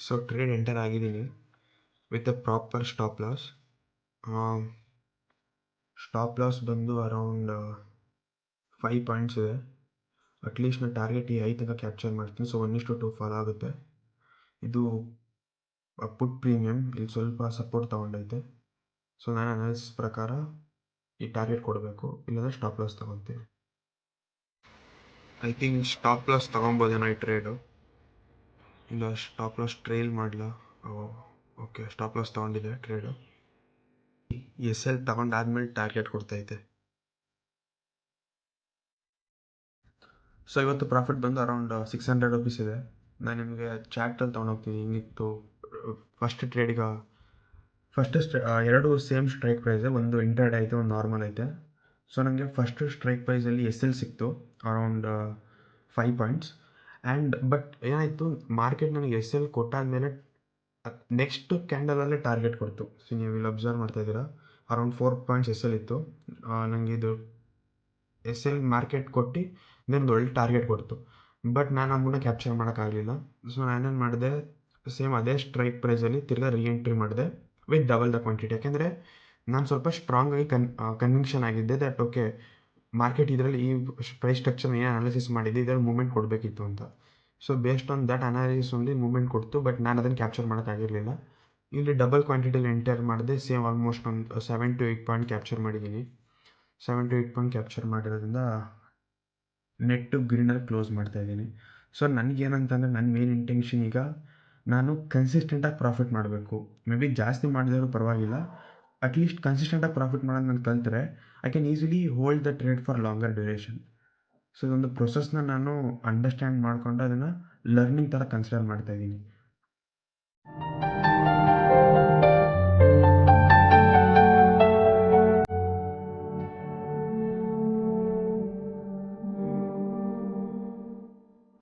So trade enter ಆಗಿದ್ದೀನಿ with a proper stop loss ಬಂದು around 5 points ಇದೆ. At least ನಾನು ಟಾರ್ಗೆಟ್ ಈ 5 ತನಕ ಕ್ಯಾಪ್ಚರ್ ಮಾಡ್ತೀನಿ. ಸೊ 1:2 ಫಾಲೋ ಆಗುತ್ತೆ. ಇದು ಪುಟ್ ಪ್ರೀಮಿಯಮ್ ಇಲ್ಲಿ ಸ್ವಲ್ಪ ಸಪೋರ್ಟ್ ತೊಗೊಂಡೈತೆ. ಸೊ ನಾನು ಅನಾಲಿಸಿಸ್ ಪ್ರಕಾರ ಈ ಟಾರ್ಗೆಟ್ ಕೊಡಬೇಕು, ಇಲ್ಲಾಂದರೆ ಸ್ಟಾಪ್ ಲಾಸ್ ತೊಗೊತೀನಿ. ಐ ಥಿಂಕ್ ಸ್ಟಾಪ್ ಲಾಸ್ ತೊಗೊಬೋದೇನೋ ಈ ಟ್ರೇಡು, ಇಲ್ಲ ಸ್ಟಾಪ್ ಲಾಸ್ ಟ್ರೇಲ್ ಮಾಡಲಾ? ಓಕೆ, ಸ್ಟಾಪ್ ಲಾಸ್ ತೊಗೊಂಡಿದೆ ಟ್ರೇಡು. SL ತೊಗೊಂಡಾದ್ಮೇಲೆ ಟಾರ್ಗೆಟ್ ಕೊಡ್ತೈತೆ. ಸೊ ಇವತ್ತು ಪ್ರಾಫಿಟ್ ಬಂದು ಅರೌಂಡ್ 600 ರುಪೀಸ್ ಇದೆ. ನಾನು ನಿಮಗೆ ಚಾರ್ಟಲ್ಲಿ ತೊಗೊಂಡೋಗ್ತೀನಿ ಹಿಂಗಿತ್ತು. ಫಸ್ಟ್ ಟ್ರೇಡಿಗೆ ಎರಡು ಸೇಮ್ ಸ್ಟ್ರೈಕ್ ಪ್ರೈಸ್, ಒಂದು ಇಂಟರ್ಡೇ ಐತೆ, ಒಂದು ನಾರ್ಮಲ್ ಐತೆ. ಸೊ ನನಗೆ ಫಸ್ಟ್ ಸ್ಟ್ರೈಕ್ ಪ್ರೈಸಲ್ಲಿ SL ಸಿಕ್ತು ಅರೌಂಡ್ 5 ಪಾಯಿಂಟ್ಸ್. ಬಟ್ ಏನಾಯಿತು, ಮಾರ್ಕೆಟ್ ನನಗೆ SL ಕೊಟ್ಟಾದಮೇಲೆ ನೆಕ್ಸ್ಟ್ ಕ್ಯಾಂಡಲಲ್ಲೇ ಟಾರ್ಗೆಟ್ ಕೊಡ್ತು. ಸೊ ನೀವು ಇಲ್ಲಿ ಅಬ್ಸರ್ವ್ ಮಾಡ್ತಾ ಇದ್ದೀರಾ, ಅರೌಂಡ್ 4 ಪಾಯಿಂಟ್ಸ್ SL ಇತ್ತು. ನನಗೆ ಇದು SL ಮಾರ್ಕೆಟ್ ಕೊಟ್ಟು ಇದೊಂದು ಒಳ್ಳೆ ಟಾರ್ಗೆಟ್ ಕೊಡ್ತು. ಬಟ್ ನಾನು ಅದನ್ನ ಕ್ಯಾಪ್ಚರ್ ಮಾಡೋಕ್ಕಾಗಲಿಲ್ಲ. ಸೊ ನಾನೇನು ಮಾಡಿದೆ, ಸೇಮ್ ಅದೇ ಸ್ಟ್ರೈಕ್ ಪ್ರೈಸಲ್ಲಿ ತಿರ್ಗಾ ರೀಎಂಟ್ರಿ ಮಾಡಿದೆ ವಿತ್ ಡಬಲ್ ದ ಕ್ವಾಂಟಿಟಿ. ಯಾಕೆಂದರೆ ನಾನು ಸ್ವಲ್ಪ ಸ್ಟ್ರಾಂಗಾಗಿ ಕನ್ವಿಕ್ಷನ್ ಆಗಿದ್ದೆ ದಟ್ ಓಕೆ, ಮಾರ್ಕೆಟ್ ಇದರಲ್ಲಿ ಈ ಪ್ರೈಸ್ ಸ್ಟ್ರಕ್ಚರ್ ಏನು ಅನಾಲಿಸಿಸ್ ಮಾಡಿದ್ದೆ ಇದರಲ್ಲಿ ಮೂವ್ಮೆಂಟ್ ಕೊಡಬೇಕಿತ್ತು ಅಂತ. So based on that analysis only movement ಕೊಡ್ತು. ಬಟ್ ನಾನು ಅದನ್ನು ಕ್ಯಾಪ್ಚರ್ ಮಾಡೋಕ್ಕಾಗಿರಲಿಲ್ಲ. ಇಲ್ಲಿ ಡಬಲ್ ಕ್ವಾಂಟಿಟಿಲಿ ಎಂಟರ್ ಮಾಡಿದೆ. ಸೇಮ್ ಆಲ್ಮೋಸ್ಟ್ ಒಂದು 7 to 8 ಪಾಯಿಂಟ್ ಕ್ಯಾಪ್ಚರ್ ಮಾಡಿದ್ದೀನಿ. 7 to 8 ಪಾಯಿಂಟ್ ಕ್ಯಾಪ್ಚರ್ ಮಾಡಿರೋದ್ರಿಂದ ನೆಟ್ಟು ಗ್ರೀನಲ್ಲಿ ಕ್ಲೋಸ್ ಮಾಡ್ತಾಯಿದ್ದೀನಿ. ಸೊ ನನಗೇನಂತಂದರೆ ನನ್ನ ಮೇನ್ ಇಂಟೆನ್ಷನ್ ಈಗ ನಾನು ಕನ್ಸಿಸ್ಟೆಂಟಾಗಿ ಪ್ರಾಫಿಟ್ ಮಾಡಬೇಕು. ಮೇ ಬಿ ಜಾಸ್ತಿ ಮಾಡಿದರೂ ಪರವಾಗಿಲ್ಲ, ಅಟ್ಲೀಸ್ಟ್ ಕನ್ಸಿಸ್ಟೆಂಟಾಗಿ ಪ್ರಾಫಿಟ್ ಮಾಡೋದು ನಾನು ಕಲಿತ್ರೆ I can easily hold the trade for longer duration. So ಇದೊಂದು ಪ್ರೊಸೆಸ್ನ ನಾನು ಅಂಡರ್ಸ್ಟ್ಯಾಂಡ್ ಮಾಡಿಕೊಂಡು ಅದನ್ನು ಲರ್ನಿಂಗ್ ಥರ ಕನ್ಸಿಡರ್ ಮಾಡ್ತಾಯಿದ್ದೀನಿ.